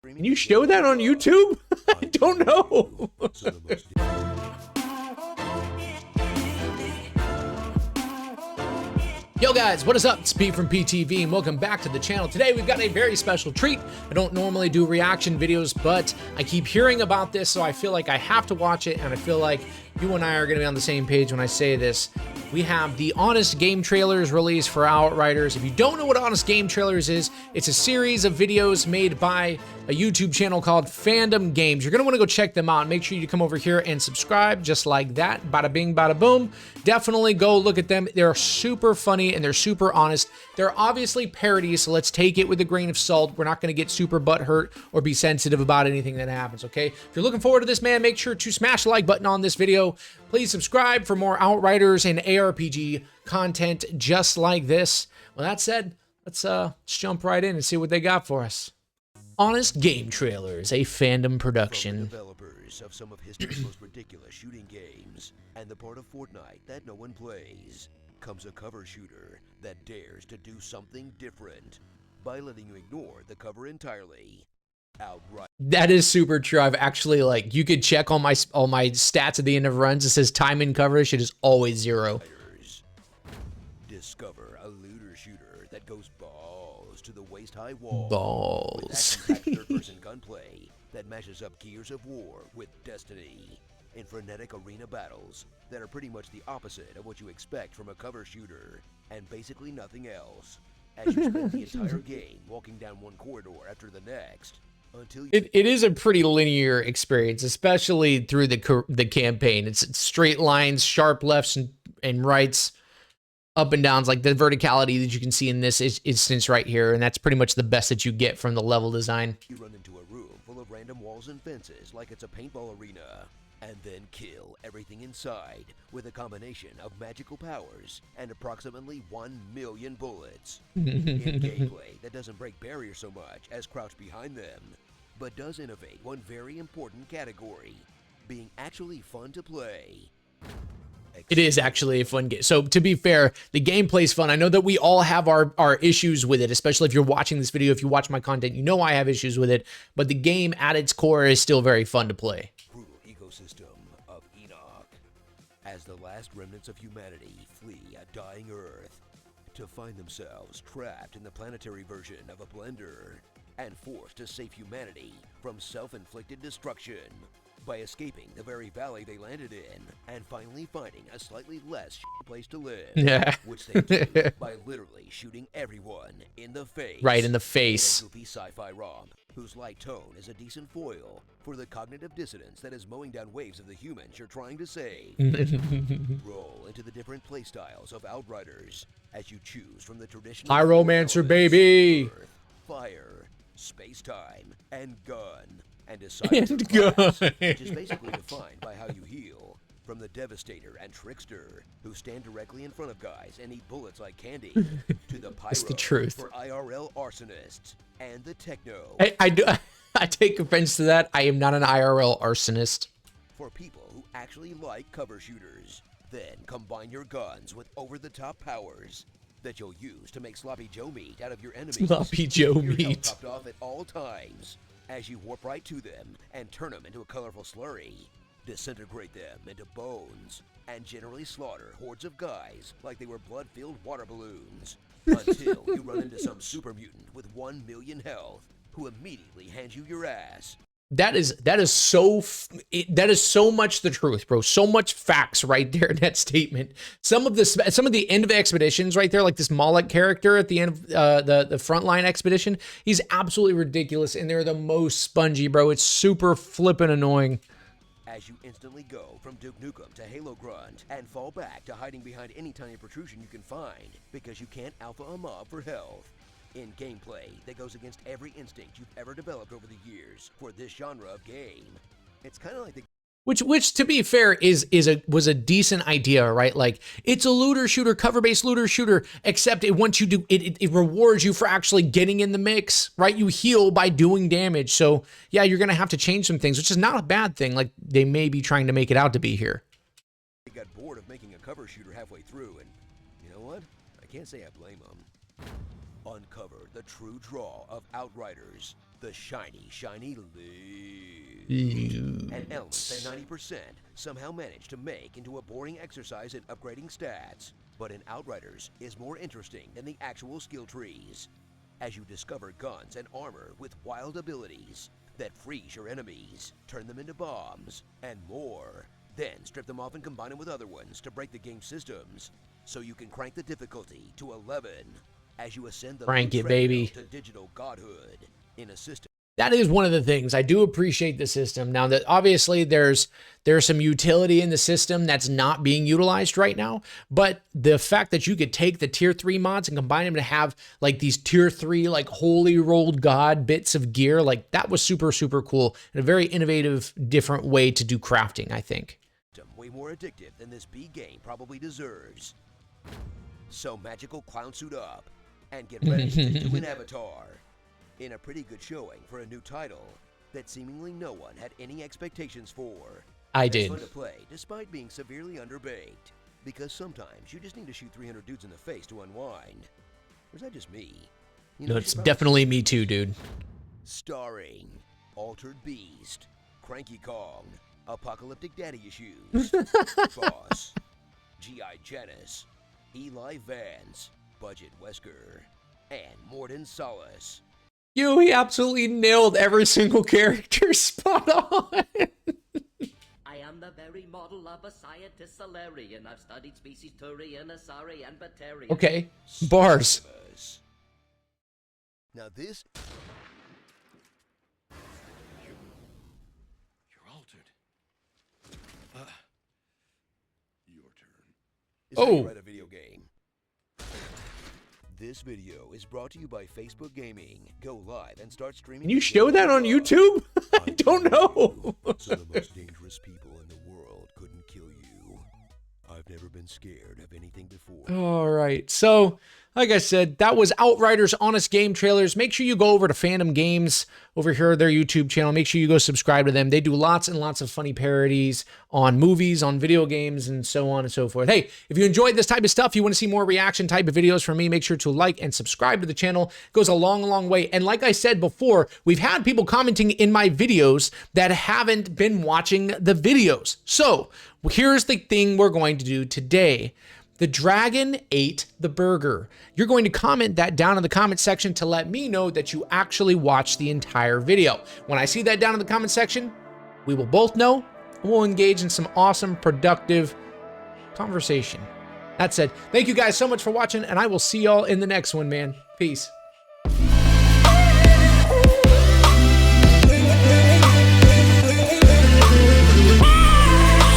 Can you show that on YouTube? I don't know. Yo guys, what is up? It's Pete from PTV and welcome back to the channel. Today we've got a very special treat. I don't normally do reaction videos, but I keep hearing about this, so I feel like I have to watch it, and I feel like you and I are going to be on the same page when I say this. We have the Honest game trailers released for Outriders. If you don't know what Honest game trailers is, it's a series of videos made by a YouTube channel called Fandom Games. You're going to want to go check them out. Make sure you come over here and subscribe just like that. Bada bing, bada boom. Definitely go look at them. They're super funny and they're super honest. They're obviously parodies, so let's take it with a grain of salt. We're not going to get super butthurt or be sensitive about anything that happens, okay? If you're looking forward to this, man, make sure to smash the like button on this video. Please subscribe for more Outriders and ARPG content just like this. With that said, let's jump right in and see what they got for us. Honest Game Trailers, a Fandom production. Developers of some of history's most ridiculous shooting games, and the part of Fortnite that no one plays, comes a cover shooter that dares to do something different by letting you ignore the cover entirely. Outriders. That is super true. I've actually, like, you could check all my stats at the end of runs. It says time in coverage. It is always 0. Discover a looter shooter that goes balls to the waist-high wall. Balls. With action-packed third-person gunplay that mashes up Gears of War with Destiny in frenetic arena battles that are pretty much the opposite of what you expect from a cover shooter, and basically nothing else, as you spend the entire game walking down one corridor after the next. It is a pretty linear experience, especially through the campaign. It's straight lines, sharp lefts and rights, up and downs, like the verticality that you can see in this instance right here, and that's pretty much the best that you get from the level design. You run into a room full of random walls and fences like it's a paintball arena, and then kill everything inside with a combination of magical powers and approximately 1 million bullets. In gameplay that doesn't break barriers so much as crouch behind them, but does innovate one very important category, being actually fun to play. It is actually a fun game. So to be fair, the gameplay's fun. I know that we all have our issues with it, especially if you're watching this video. If you watch my content, you know I have issues with it, but the game at its core is still very fun to play. Brutal ecosystem of Enoch, as the last remnants of humanity flee a dying Earth to find themselves trapped in the planetary version of a blender and forced to save humanity from self-inflicted destruction by escaping the very valley they landed in and finally finding a slightly less place to live, which they do by literally shooting everyone in the face. Right in the face. In a goofy sci-fi romp whose light tone is a decent foil for the cognitive dissonance that is mowing down waves of the humans you're trying to save. Roll into the different playstyles of Outriders as you choose from the traditional Pyromancer, baby! Earth, fire, space-time, and gun. And decide your class, which is basically defined by how you heal, from the Devastator and Trickster, who stand directly in front of guys and eat bullets like candy, to the Pyro the truth. for IRL arsonists, and the Techno I take offense to that. I am not an IRL arsonist. for people who actually like cover shooters. Then combine your guns with over-the-top powers that you'll use to make sloppy Joe meat out of your enemies. Sloppy Joe Keep your health meat. topped off at all times as you warp right to them and turn them into a colorful slurry, disintegrate them into bones, and generally slaughter hordes of guys like they were blood-filled water balloons, until you run into some super mutant with 1 million health who immediately hands you your ass. That is so much the truth, bro. So much facts right there in that statement. Some of the end of expeditions right there, like this Moloch character at the end of the frontline expedition, he's absolutely ridiculous, and they're the most spongy, bro. It's super flippin' annoying. As you instantly go from Duke Nukem to Halo Grunt and fall back to hiding behind any tiny protrusion you can find because you can't alpha a mob for health. In gameplay that goes against every instinct you've ever developed over the years for this genre of game. It's kind of like the Which to be fair was a decent idea, right? Like, it's a looter shooter, cover-based looter shooter, except it rewards you for actually getting in the mix, right? You heal by doing damage. So yeah, you're gonna have to change some things, which is not a bad thing. Like, they may be trying to make it out to be here. they got bored of making a cover shooter halfway through, and you know what? I can't say I blame them. Uncover the true draw of Outriders The shiny loot. Loot. An element that 90% somehow managed to make into a boring exercise in upgrading stats, but in Outriders is more interesting than the actual skill trees, as you discover guns and armor with wild abilities that freeze your enemies, turn them into bombs, and more. Then strip them off and combine them with other ones to break the game systems, so you can crank the difficulty to 11 as you ascend the Crank loot it, baby. treadmill to digital godhood in a system. That is one of the things I do appreciate the system. Now that obviously there's some utility in the system that's not being utilized right now, but the fact that you could take the tier 3 mods and combine them to have like these tier 3 like holy rolled god bits of gear, like that was super, super cool and a very innovative, different way to do crafting, I think. Way more addictive than this B game probably deserves. So magical clown suit up and get ready to do an avatar. In a pretty good showing for a new title that seemingly no one had any expectations for. I did. It's fun to play despite being severely underbaked, because sometimes you just need to shoot 300 dudes in the face to unwind. Or is that just me? You know, No, it's definitely me too, dude. Starring Altered Beast, Cranky Kong, Apocalyptic Daddy Issues, Boss, G.I. Janice, Eli Vance, Budget Wesker, and Morden Solace. He absolutely nailed every single character spot on. I am the very model of a scientist Solarian. I've studied species Turian, Asari, and Batarian. Okay, bars. Now this... You're altered. Your turn. Is how you Oh. write a video game. This video is brought to you by Facebook Gaming. Go live and start streaming. Can you show that on YouTube? I don't know. So the most dangerous people in the world couldn't kill you. I've never been scared of anything before. All right. So, like I said, that was Outriders Honest game trailers. Make sure you go over to Fandom Games over here, their YouTube channel. Make sure you go subscribe to them. They do lots and lots of funny parodies on movies, on video games, and so on and so forth. Hey, if you enjoyed this type of stuff, you want to see more reaction type of videos from me, make sure to like and subscribe to the channel. It goes a long, long way. And like I said before, we've had people commenting in my videos that haven't been watching the videos. So here's the thing we're going to do today. The dragon ate the burger. You're going to comment that down in the comment section to let me know that you actually watched the entire video. When I see that down in the comment section, we will both know and we'll engage in some awesome, productive conversation. That said, thank you guys so much for watching, and I will see y'all in the next one, man. Peace.